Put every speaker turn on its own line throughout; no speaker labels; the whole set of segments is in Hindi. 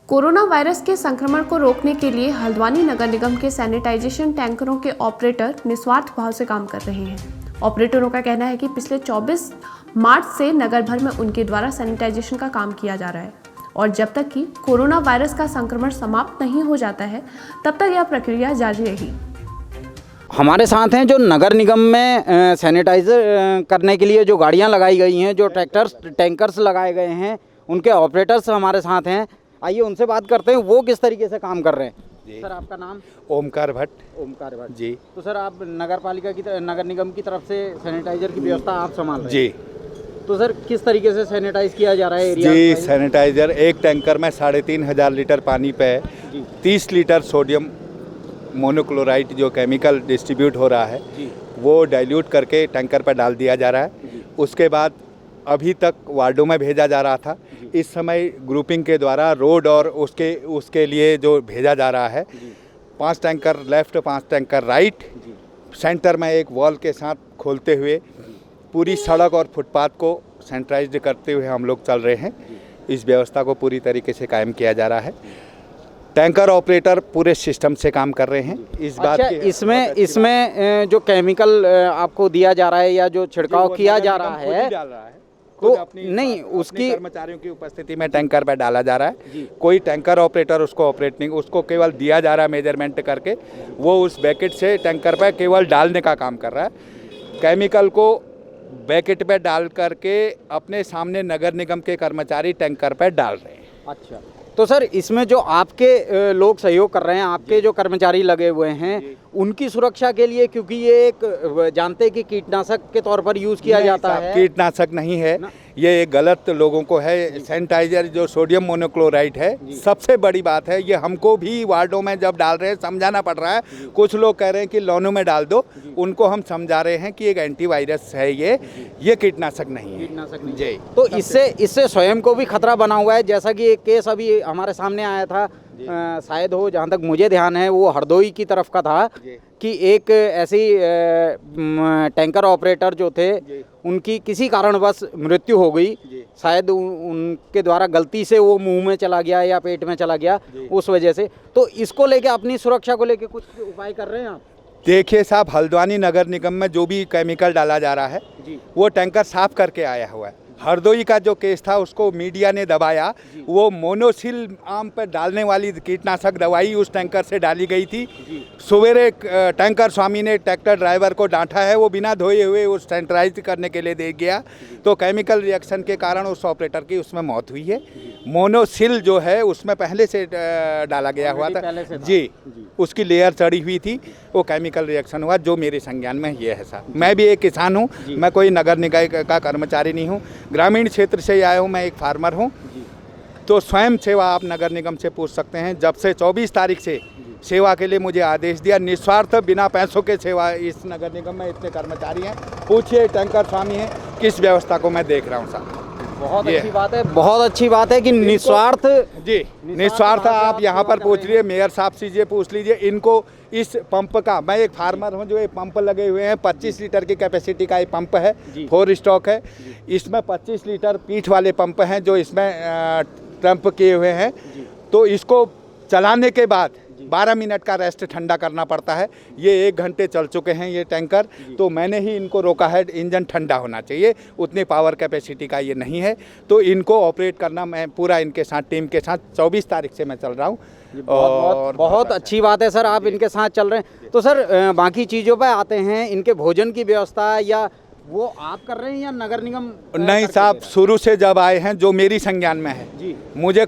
कोरोना वायरस के संक्रमण को रोकने के लिए हल्द्वानी नगर निगम के सैनिटाइजेशन टैंकरों के ऑपरेटर निस्वार्थ भाव से काम कर रहे हैं। ऑपरेटरों का कहना है कि पिछले 24 मार्च से नगर भर में उनके द्वारा सैनिटाइजेशन का काम किया जा रहा है और जब तक कि कोरोना वायरस का संक्रमण समाप्त नहीं हो जाता है तब तक यह प्रक्रिया जारी रहेगी।
हमारे साथ हैं जो नगर निगम में सैनिटाइजर करने के लिए जो गाड़ियां लगाई गई हैं, जो टैंकर्स लगाए गए हैं, उनके ऑपरेटर्स हमारे साथ हैं। आइए उनसे बात करते हैं वो किस तरीके से काम कर रहे हैं। सर, आपका नाम?
ओमकार भट्ट।
ओमकार भट्ट जी।
तो
सर, आप नगर निगम की तरफ से सैनिटाइजर की व्यवस्था आप संभाल रहे हैं?
जी।
तो सर, किस तरीके से सैनिटाइज किया जा रहा है एरिया?
जी, सैनिटाइजर एक टैंकर में 3500 लीटर पानी पे 30 लीटर सोडियम मोनोक्लोराइड जो केमिकल डिस्ट्रीब्यूट हो रहा है वो डाइल्यूट करके टैंकर पर डाल दिया जा रहा है। उसके बाद अभी तक वार्डों में भेजा जा रहा था, इस समय ग्रुपिंग के द्वारा रोड और उसके लिए जो भेजा जा रहा है 5 tanker left 5 tanker right, centre में एक वॉल के साथ खोलते हुए पूरी सड़क और फुटपाथ को सैनिटाइज करते हुए हम लोग चल रहे हैं। इस व्यवस्था को पूरी तरीके से कायम किया जा रहा है। टैंकर ऑपरेटर पूरे सिस्टम से काम कर रहे हैं। इस बात
के इसमें जो केमिकल आपको दिया जा रहा है या जो छिड़काव किया जा रहा है
तो नहीं, उसकी कर्मचारियों की उपस्थिति में टैंकर पर डाला जा रहा है। कोई टैंकर ऑपरेटर उसको ऑपरेट नहीं, उसको केवल दिया जा रहा है मेजरमेंट करके, वो उस बैकेट से टैंकर पर केवल डालने का काम कर रहा है। केमिकल को बैकेट पे डाल करके अपने सामने नगर निगम के कर्मचारी टैंकर पर डाल रहे हैं।
अच्छा, तो सर इसमें जो आपके लोग सहयोग कर रहे हैं, आपके जो कर्मचारी लगे हुए हैं, उनकी सुरक्षा के लिए, क्योंकि ये एक जानते हैं कि कीटनाशक के तौर पर यूज़ किया जाता है।
कीटनाशक नहीं है, ये एक गलत लोगों को है। सैनिटाइजर जो सोडियम मोनोक्लोराइड है, सबसे बड़ी बात है, ये हमको भी वार्डों में जब डाल रहे हैं समझाना पड़ रहा है। कुछ लोग कह रहे हैं कि लॉनों में डाल दो, उनको हम समझा रहे हैं कि एक एंटीवायरस है, ये कीटनाशक नहीं है जी।
तो इससे स्वयं को भी खतरा बना हुआ है, जैसा कि एक केस अभी हमारे सामने आया था, शायद हो, जहाँ तक मुझे ध्यान है, वो हरदोई की तरफ का था कि एक ऐसी टैंकर ऑपरेटर जो थे उनकी किसी कारणवश मृत्यु हो गई। शायद उनके द्वारा गलती से वो मुंह में चला गया या पेट में चला गया, उस वजह से। तो इसको लेके, अपनी सुरक्षा को लेके कुछ उपाय कर रहे हैं आप?
देखिए साहब, हल्द्वानी नगर निगम में जो भी केमिकल डाला जा रहा है वो टैंकर साफ करके आया हुआ है। हरदोई का जो केस था उसको मीडिया ने दबाया, वो मोनोसिल आम पर डालने वाली कीटनाशक दवाई उस टैंकर से डाली गई थी। सवेरे टैंकर स्वामी ने ट्रैक्टर ड्राइवर को डांटा है, वो बिना धोए हुए उस सैनिटाइज करने के लिए दे गया, तो केमिकल रिएक्शन के कारण उस ऑपरेटर की उसमें मौत हुई है। मोनोसिल जो है उसमें पहले से डाला गया हुआ था जी, उसकी लेयर चढ़ी हुई थी, वो केमिकल रिएक्शन हुआ, जो मेरे संज्ञान में ये है साहब। मैं भी एक किसान हूँ, मैं कोई नगर निगम का कर्मचारी नहीं हूँ, ग्रामीण क्षेत्र से आया हूँ, मैं एक फार्मर हूँ। तो स्वयं सेवा आप नगर निगम से पूछ सकते हैं। जब से 24 तारीख से सेवा के लिए मुझे आदेश दिया, निस्वार्थ बिना पैसों के सेवा, इस नगर निगम में इतने कर्मचारी हैं, पूछिए टैंकर स्वामी हैं, किस व्यवस्था को मैं देख रहा हूँ साहब।
बहुत अच्छी बात है, बहुत अच्छी बात है कि निस्वार्थ
जी, निस्वार्थ आप यहाँ पर पूछ लीजिए, मेयर साहब से पूछ लीजिए। इनको इस पंप का, मैं एक फार्मर हूँ, जो ये पंप लगे हुए हैं, 25 लीटर की कैपेसिटी का ये पंप है, 4 स्टॉक है। इसमें 25 लीटर पीठ वाले पंप हैं जो इसमें ट्रम्प किए हुए हैं। तो इसको चलाने के बाद 12 मिनट का रेस्ट ठंडा करना पड़ता है। ये 1 घंटे चल चुके हैं ये टैंकर, तो मैंने ही इनको रोका है। इंजन ठंडा होना चाहिए, उतनी पावर कैपेसिटी का ये नहीं है, तो इनको ऑपरेट करना मैं पूरा इनके साथ, टीम के साथ 24 तारीख से मैं चल रहा हूँ। और
बहुत अच्छी बात है सर, आप इनके साथ चल रहे हैं। तो सर बाकी चीज़ों पर आते हैं, इनके भोजन की व्यवस्था या वो आप कर रहे हैं या नगर निगम?
नहीं साहब, शुरू से जब आए हैं, जो मेरी संज्ञान में है जी, मुझे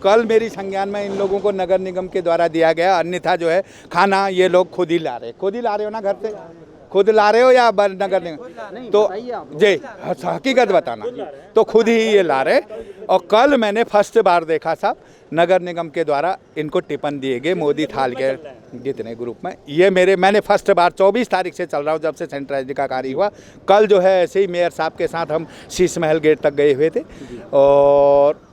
कल मेरी संज्ञान में इन लोगों को नगर निगम के द्वारा दिया गया। अन्यथा जो है खाना ये लोग खुद ही ला रहे हो ना, घर से खुद ला रहे हो या नगर निगम? तो जी, हकीकत बताना, तो खुद ही ये ला रहे। और कल मैंने फर्स्ट बार देखा साहब, नगर निगम के द्वारा इनको टिफिन दिए गए, मोदी थाल के जितने ग्रुप में, ये मैंने फर्स्ट बार 24 तारीख से चल रहा हूँ, जब से सैनिटाइज का कार्य हुआ। कल जो है ऐसे ही मेयर साहब के साथ हम शीश महल गेट तक गए हुए थे, और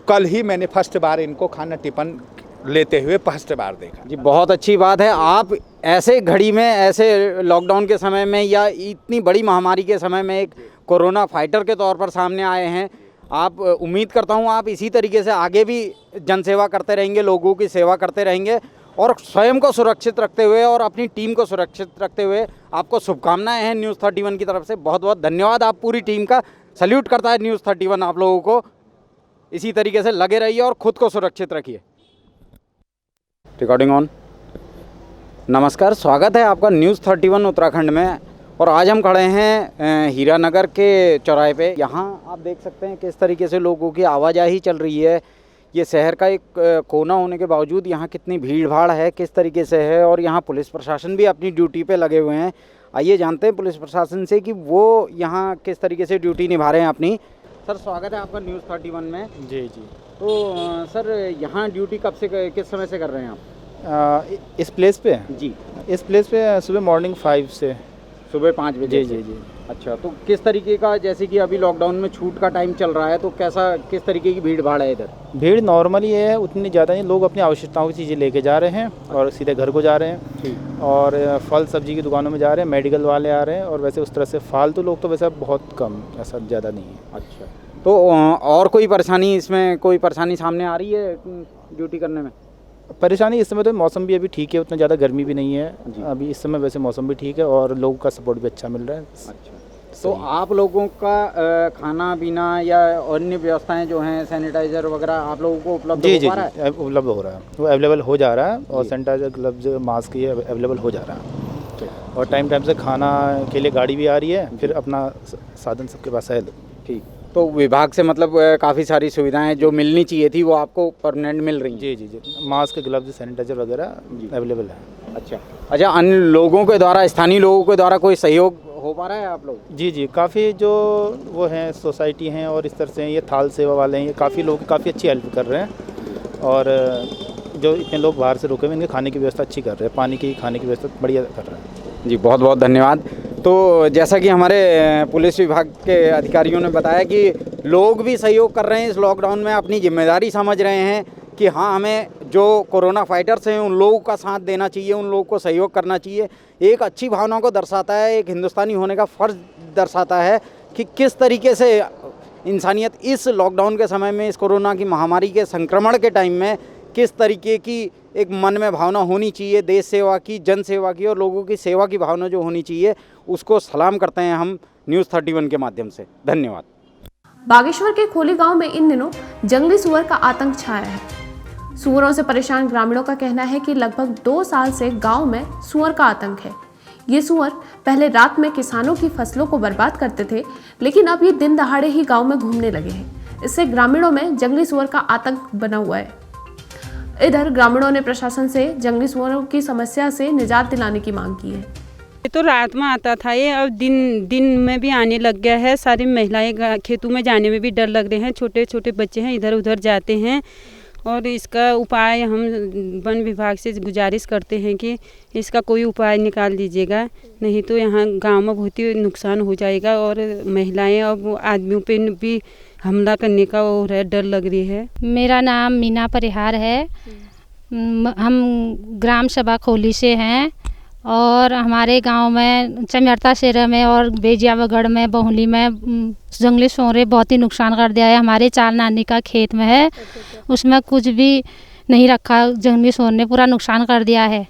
कल ही मैंने फर्स्ट बार इनको खाना टिफिन लेते हुए फर्स्ट बार देखा
जी। बहुत अच्छी बात है, आप ऐसे घड़ी में, ऐसे लॉकडाउन के समय में या इतनी बड़ी महामारी के समय में एक कोरोना फाइटर के तौर पर सामने आए हैं। आप उम्मीद करता हूँ आप इसी तरीके से आगे भी जनसेवा करते रहेंगे, लोगों की सेवा करते रहेंगे और स्वयं को सुरक्षित रखते हुए और अपनी टीम को सुरक्षित रखते हुए आपको शुभकामनाएं हैं न्यूज़ 31 की तरफ से। बहुत बहुत धन्यवाद आप पूरी टीम का। सल्यूट करता है न्यूज़ 31 आप लोगों को। इसी तरीके से लगे रहिए और ख़ुद को सुरक्षित रखिए। Recording on. नमस्कार, स्वागत है आपका न्यूज़ 31 उत्तराखंड में। और आज हम खड़े हैं हीरानगर के चौराहे पे। यहाँ आप देख सकते हैं किस तरीके से लोगों की आवाजाही चल रही है। ये शहर का एक कोना होने के बावजूद यहाँ कितनी भीड़ भाड़ है, किस तरीके से है, और यहाँ पुलिस प्रशासन भी अपनी ड्यूटी पे लगे हुए हैं। आइए जानते हैं पुलिस प्रशासन से कि वो यहाँ किस तरीके से ड्यूटी निभा रहे हैं अपनी। सर, स्वागत है आपका न्यूज़ 31 में।
जी।
तो सर, यहाँ ड्यूटी कब से किस समय से कर रहे हैं आप?
इस प्लेस पे
जी,
इस प्लेस पे सुबह मॉर्निंग 5 से
सुबह 5 बजे।
जी।
अच्छा, तो किस तरीके का, जैसे कि अभी लॉकडाउन में छूट का टाइम चल रहा है, तो किस तरीके की भीड़ भाड़ है इधर?
भीड़ नॉर्मली है, उतनी ज़्यादा नहीं। लोग अपनी आवश्यकताओं की चीज़ें लेके जा रहे हैं और सीधे घर को जा रहे हैं। और फल सब्जी की दुकानों में जा रहे हैं, मेडिकल वाले आ रहे हैं। और वैसे उस तरह से फालतू लोग तो वैसे बहुत कम, ऐसा ज़्यादा नहीं है।
अच्छा, तो और कोई परेशानी, इसमें कोई परेशानी सामने आ रही है ड्यूटी करने में?
परेशानी इस समय तो मौसम भी अभी ठीक है, उतना ज़्यादा गर्मी भी नहीं है
जी।
अभी इस समय। वैसे मौसम भी ठीक है और लोगों का सपोर्ट भी अच्छा मिल रहा है।
अच्छा, तो आप लोगों का खाना पीना या अन्य व्यवस्थाएं जो हैं, सैनिटाइजर वगैरह आप लोगों को उपलब्ध
जी
हो पा रहा है?
उपलब्ध हो रहा है, वो अवेलेबल हो जा रहा है। और सैनिटाइजर, ग्लव्स, मास्क ये अवेलेबल हो जा रहा है। और टाइम से खाना के लिए गाड़ी भी आ रही है, फिर अपना साधन सबके पास है।
ठीक, तो विभाग से मतलब काफ़ी सारी सुविधाएं जो मिलनी चाहिए थी वो आपको परमानेंट मिल रही हैं?
जी। मास्क, ग्लव्स, सैनिटाइजर वगैरह अवेलेबल है।
अच्छा, अन्य लोगों के द्वारा, स्थानीय लोगों के द्वारा कोई सहयोग हो पा रहा है आप लोग?
जी। काफ़ी जो वो हैं सोसाइटी हैं और इस तरह से ये थाल सेवा वाले हैं, ये काफ़ी लोग काफ़ी अच्छी हेल्प कर रहे हैं। और जो इतने लोग बाहर से रुके हुए, इनके खाने की व्यवस्था अच्छी कर रहे हैं, पानी की, खाने की व्यवस्था बढ़िया कर रहे हैं।
जी, बहुत बहुत धन्यवाद। तो जैसा कि हमारे पुलिस विभाग के अधिकारियों ने बताया कि लोग भी सहयोग कर रहे हैं इस लॉकडाउन में, अपनी जिम्मेदारी समझ रहे हैं कि हाँ, हमें जो कोरोना फाइटर्स हैं उन लोगों का साथ देना चाहिए, उन लोगों को सहयोग करना चाहिए। एक अच्छी भावना को दर्शाता है, एक हिंदुस्तानी होने का फ़र्ज़ दर्शाता है कि किस तरीके से इंसानियत इस लॉकडाउन के समय में, इस कोरोना की महामारी के संक्रमण के टाइम में किस तरीके की एक मन में भावना होनी चाहिए, देश सेवा की, जन सेवा की और लोगों की सेवा की भावना जो होनी चाहिए, उसको सलाम करते हैं हम न्यूज़ 31 के माध्यम से। धन्यवाद।
बागेश्वर के खोली गांव में इन दिनों जंगली सुअर का आतंक छाया है। सुअरों से परेशान ग्रामीणों का कहना है कि लगभग 2 साल से गांव में सुअर का आतंक है। ये सुअर पहले रात में किसानों की फसलों को बर्बाद करते थे, लेकिन अब ये दिन दहाड़े ही गांव में घूमने लगे हैं। इससे ग्रामीणों में जंगली सुअर का आतंक बना हुआ है। इधर ग्रामीणों ने प्रशासन से जंगली सुअरों की समस्या से निजात दिलाने की मांग की है।
ये तो रात में आता था, ये अब दिन में भी आने लग गया है। सारी महिलाएं खेतों में जाने में भी डर लग रहे हैं। छोटे छोटे बच्चे हैं, इधर उधर जाते हैं। और इसका उपाय हम वन विभाग से गुजारिश करते हैं कि इसका कोई उपाय निकाल दीजिएगा, नहीं तो यहाँ गांव में बहुत ही नुकसान हो जाएगा। और महिलाएं और आदमियों पे भी हमला करने का वो डर लग रही है।
मेरा नाम मीना परिहार है। हम ग्राम सभा खोली से हैं और हमारे गांव में चमेरता शेरा में और बेजियावागढ़ में, बहुली में जंगली सूअरें बहुत ही नुकसान कर दिया है। हमारे चाल नानी का खेत में है, उसमें कुछ भी नहीं रखा, जंगली सूअर ने पूरा नुकसान कर दिया है।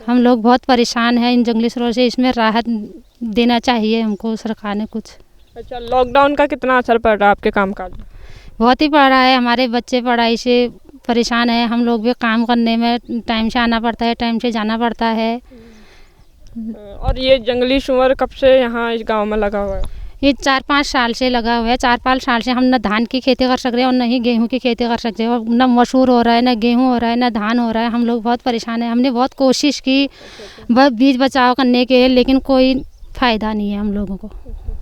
हम लोग बहुत परेशान हैं इन जंगली सूअरों से। इसमें राहत देना चाहिए हमको सरकार ने कुछ।
अच्छा, लॉकडाउन का कितना असर पड़ रहा है आपके कामकाज में?
बहुत ही पड़ रहा है। हमारे बच्चे पढ़ाई से परेशान हैं, हम लोग भी काम करने में टाइम से आना पड़ता है, टाइम से जाना पड़ता है।
और ये जंगली सूअर कब से यहाँ इस गांव में लगा हुआ है?
ये 4-5 साल से लगा हुआ है। 4-5 साल से हम न धान की खेती कर सकते हैं और न ही गेहूं की खेती कर सकते हैं। और न मसूर हो रहा है, न गेहूं हो रहा है, न धान हो रहा है। हम लोग बहुत परेशान हैं। हमने बहुत कोशिश की बीज बचाव करने के, लेकिन कोई फ़ायदा नहीं है हम लोगों को।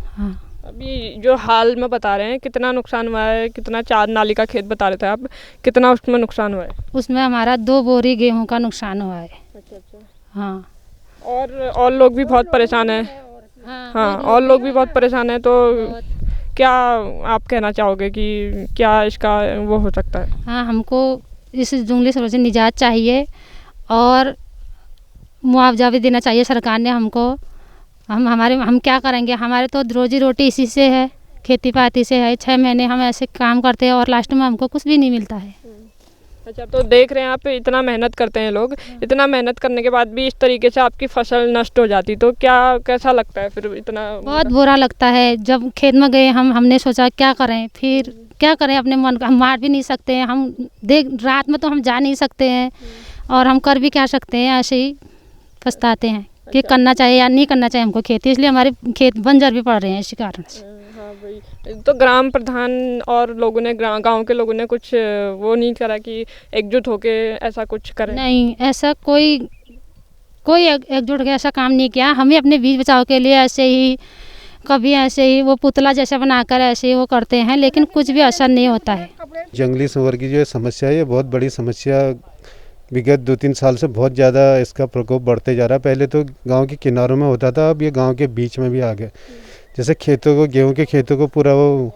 हाँ,
अभी जो हाल में बता रहे हैं कितना नुकसान हुआ है, कितना 4 नाली का खेत बता रहे थे आप, कितना उसमें नुकसान हुआ है?
उसमें हमारा 2 बोरी गेहूं का नुकसान हुआ है। हाँ,
और लोग भी बहुत परेशान हैं। हाँ, और लोग भी बहुत परेशान हैं। तो क्या आप कहना चाहोगे कि क्या इसका वो हो सकता है?
हाँ, हमको इस जंगली सूअर से निजात चाहिए और मुआवजा भी देना चाहिए सरकार ने हमको। हम क्या करेंगे, हमारे तो रोजी रोटी इसी से है, खेती पाती से है। 6 महीने हम ऐसे काम करते हैं और लास्ट में हमको कुछ भी नहीं मिलता है।
अच्छा, तो देख रहे हैं आप इतना मेहनत करते हैं लोग, इतना मेहनत करने के बाद भी इस तरीके से आपकी फसल नष्ट हो जाती, तो क्या कैसा लगता है फिर? इतना
बहुत बुरा लगता है। जब खेत में गए हमने सोचा क्या करें, फिर क्या करें, अपने मन का हम मार भी नहीं सकते हैं, हम रात में तो हम जा नहीं सकते हैं और हम कर भी क्या सकते हैं। ऐसे ही पछताते हैं कि करना चाहिए या नहीं करना चाहिए हमको खेती, इसलिए हमारे खेत बंजर भी पड़ रहे हैं इसी कारण से।
हाँ भाई, तो ग्राम प्रधान और लोगों ने गांव के लोगों ने कुछ वो नहीं करा कि एकजुट होके ऐसा कुछ करें?
नहीं, ऐसा कोई एकजुट होकर ऐसा काम नहीं किया। हमें अपने बीज बचाव के लिए ऐसे ही कभी ऐसे ही वो पुतला जैसा बनाकर ऐसे ही वो करते हैं, लेकिन कुछ भी असर नहीं होता है।
जंगली सूअर की जो समस्या है ये बहुत बड़ी समस्या, विगत 2-3 साल से बहुत ज़्यादा इसका प्रकोप बढ़ते जा रहा है। पहले तो गांव के किनारों में होता था, अब ये गांव के बीच में भी आ गया। जैसे खेतों को, गेहूं के खेतों को पूरा वो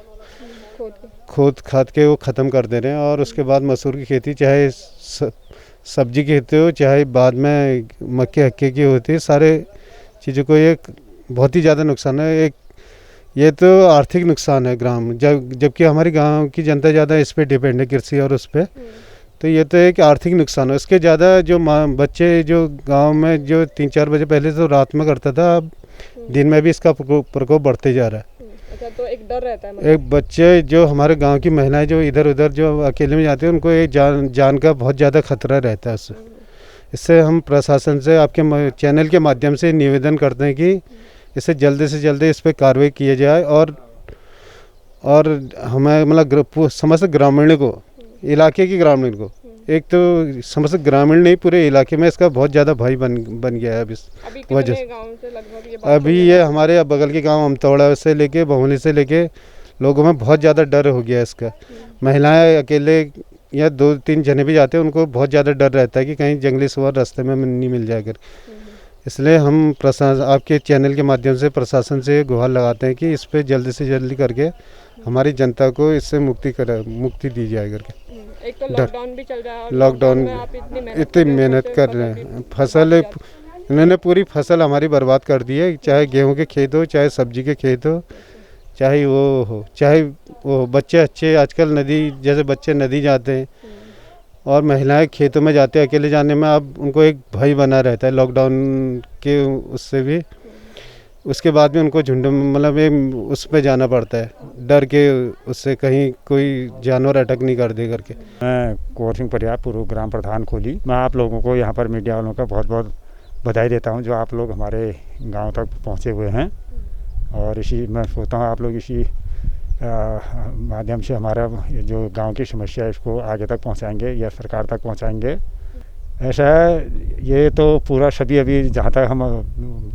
खोद खाद के वो ख़त्म कर दे रहे हैं। और उसके बाद मसूर की खेती, चाहे सब्जी की खेती हो, चाहे बाद में मक्के हक्के की होती है, सारे चीज़ों को ये बहुत ही ज़्यादा नुकसान है। एक ये तो आर्थिक नुकसान है ग्राम, जबकि हमारी गांव की जनता ज़्यादा इस पे डिपेंड है, कृषि और उस पर। तो ये तो एक आर्थिक नुकसान है। उसके ज़्यादा जो बच्चे जो गांव में जो 3-4 बजे पहले तो रात में करता था, अब दिन में भी इसका प्रकोप बढ़ते जा रहा है।
अच्छा, तो एक डर रहता है मतलब?
एक बच्चे जो हमारे गांव की महिलाएं जो इधर उधर जो अकेले में जाते हैं, उनको एक जान का बहुत ज़्यादा खतरा रहता है उससे। इससे हम प्रशासन से आपके चैनल के माध्यम से निवेदन करते हैं कि इसे जल्दी से जल्दी इस पर कार्रवाई किया जाए और हमें मतलब समस्त ग्रामीण को, इलाके के ग्रामीण को, एक तो समस्त ग्रामीण नहीं पूरे इलाके में इसका बहुत ज़्यादा भय बन गया है। अब इस वजह से अभी ये हमारे बगल के गांव अमतौड़ा से लेके बहुली से लेके लोगों में बहुत ज़्यादा डर हो गया इसका। महिलाएं अकेले या 2-3 जने भी जाते हैं, उनको बहुत ज़्यादा डर रहता है कि कहीं जंगली सूअर रास्ते में नहीं मिल जाए कर। इसलिए हम आपके चैनल के माध्यम से प्रशासन से गुहार लगाते हैं कि इस पर जल्दी से जल्दी करके हमारी जनता को इससे मुक्ति दी जाए करके।
एक तो लॉकडाउन भी चल रहा है,
लॉकडाउन इतनी मेहनत कर रहे हैं, फसल इन्होंने पूरी फसल हमारी बर्बाद कर दी है। चाहे गेहूं के खेत हो, चाहे सब्जी के खेत हो, चाहे वो हो, चाहे वो बच्चे अच्छे आजकल जैसे बच्चे नदी जाते हैं और महिलाएं खेतों में जाते हैं, अकेले जाने में अब उनको एक भय बना रहता है लॉकडाउन के उससे भी। उसके बाद भी उनको झुंड मतलब उस पे जाना पड़ता है डर के, उससे कहीं कोई जानवर अटैक नहीं कर दे करके।
मैं कुंवर सिंह परिहार, पूर्व ग्राम प्रधान खोली। मैं आप लोगों को यहाँ पर मीडिया वालों का बहुत बहुत बधाई देता हूँ जो आप लोग हमारे गांव तक पहुँचे हुए हैं। और मैं सोचता हूँ आप लोग इसी माध्यम से हमारा जो गांव की समस्या है इसको आगे तक पहुंचाएंगे या सरकार तक पहुंचाएंगे। ऐसा है, ये तो पूरा सभी अभी जहाँ तक हम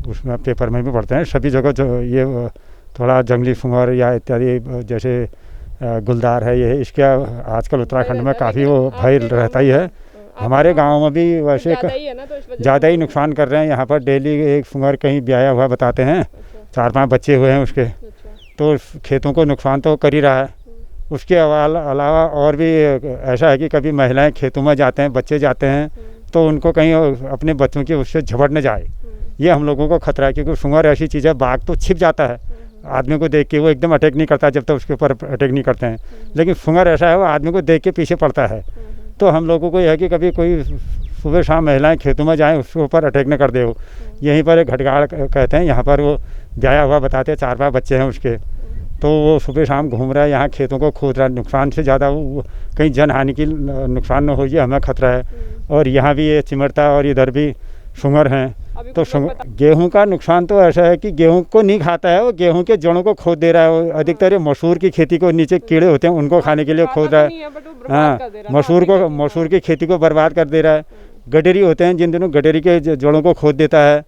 उसमें पेपर में भी पढ़ते हैं, सभी जगह जो ये थोड़ा जंगली सूअर या इत्यादि जैसे गुलदार है, ये इसका आजकल उत्तराखंड में काफ़ी वो भय रहता ही है। हमारे गाँव में भी वैसे ज़्यादा ही नुकसान कर रहे हैं। यहाँ पर डेली एक सूअर कहीं ब्याया हुआ बताते हैं, 4-5 बच्चे हुए हैं उसके, तो खेतों को नुकसान तो कर ही रहा है। उसके अलावा और भी ऐसा है कि कभी महिलाएं खेतों में जाते हैं, बच्चे जाते हैं, तो उनको कहीं अपने बच्चों की उससे झपट न जाए, ये हम लोगों को खतरा है। क्योंकि सूअर ऐसी चीज़ है, बाघ तो छिप जाता है आदमी को देख के, वो एकदम अटैक नहीं करता जब तक उसके ऊपर अटैक नहीं करते हैं। लेकिन सूअर ऐसा है, वो आदमी को देख के पीछे पड़ता है। तो हम लोगों को यह है कि कभी कोई सुबह शाम महिलाएं खेतों में जाएं, उसके ऊपर अटैक न कर दे। हो यहीं पर एक घटगाड़ कहते हैं, यहाँ पर वो ब्याया हुआ बताते हैं, 4-5 बच्चे हैं उसके, तो वो सुबह शाम घूम रहा है, यहाँ खेतों को खोद रहा है। नुकसान से ज़्यादा वो कहीं जन हानि की नुकसान न हो, ये हमें खतरा है। और यहाँ भी ये चिमरता और इधर भी सूअर हैं। तो गेहूं का नुकसान तो ऐसा है कि गेहूं को नहीं खाता है, वो गेहूं के जड़ों को खोद दे रहा है। अधिकतर मसूर की खेती को, नीचे कीड़े होते हैं उनको खाने के लिए खोद रहा है। हाँ, मसूर की खेती को बर्बाद कर दे रहा है। गडेरी होते हैं, जिन दिनों गडेरी के जड़ों को खोद देता है,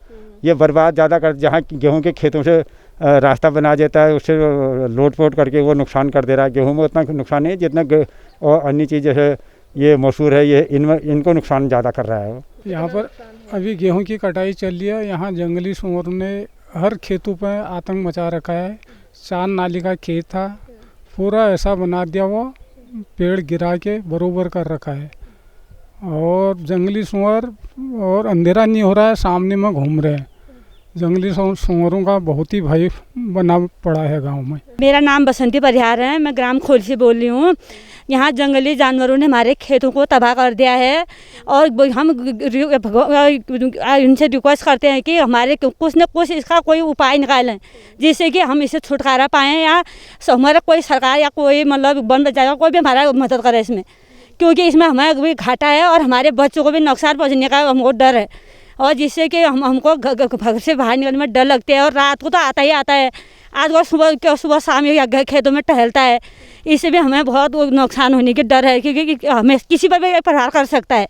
ये बर्बाद ज़्यादा कर, जहाँ गेहूं के खेतों से रास्ता बना देता है, उससे लोट पोट करके वो नुकसान कर दे रहा है। गेहूं में उतना नुकसान नहीं जितना और अन्य चीज़ जैसे ये मसूर है, ये इनको नुकसान ज़्यादा कर रहा है।
यहाँ पर अभी गेहूं की कटाई चल रही है, यहाँ जंगली सूअर ने हर खेतों पर आतंक मचा रखा है। 4 नाली का खेत था, पूरा ऐसा बना दिया, वो पेड़ गिरा के बरोबर कर रखा है। और जंगली सूअर और अंधेरा नहीं हो रहा है, सामने में घूम रहे हैं। जंगली सूअरों का बहुत ही भय बना पड़ा है गांव में।
मेरा नाम बसंती परिहार है, मैं ग्राम खोल से बोल रही हूँ। यहाँ जंगली जानवरों ने हमारे खेतों को तबाह कर दिया है और हम इनसे रिक्वेस्ट करते हैं कि हमारे कुछ न कुछ इसका कोई उपाय निकालें जिससे कि हम इसे छुटकारा पाएँ, या हमारा कोई सरकार या कोई मतलब वन बचाएगा कोई भी हमारा मदद करे इसमें, क्योंकि इसमें हमें भी घाटा है और हमारे बच्चों को भी नुकसान पहुँचने का हमको डर है, और जिससे कि हमको घर से बाहर निकलने में डर लगती है। और रात को तो आता ही आता है, आज और सुबह शाम ही खेतों में टहलता है, इससे भी हमें बहुत नुकसान होने की डर है, क्योंकि हमें किसी पर भी प्रहार कर सकता है।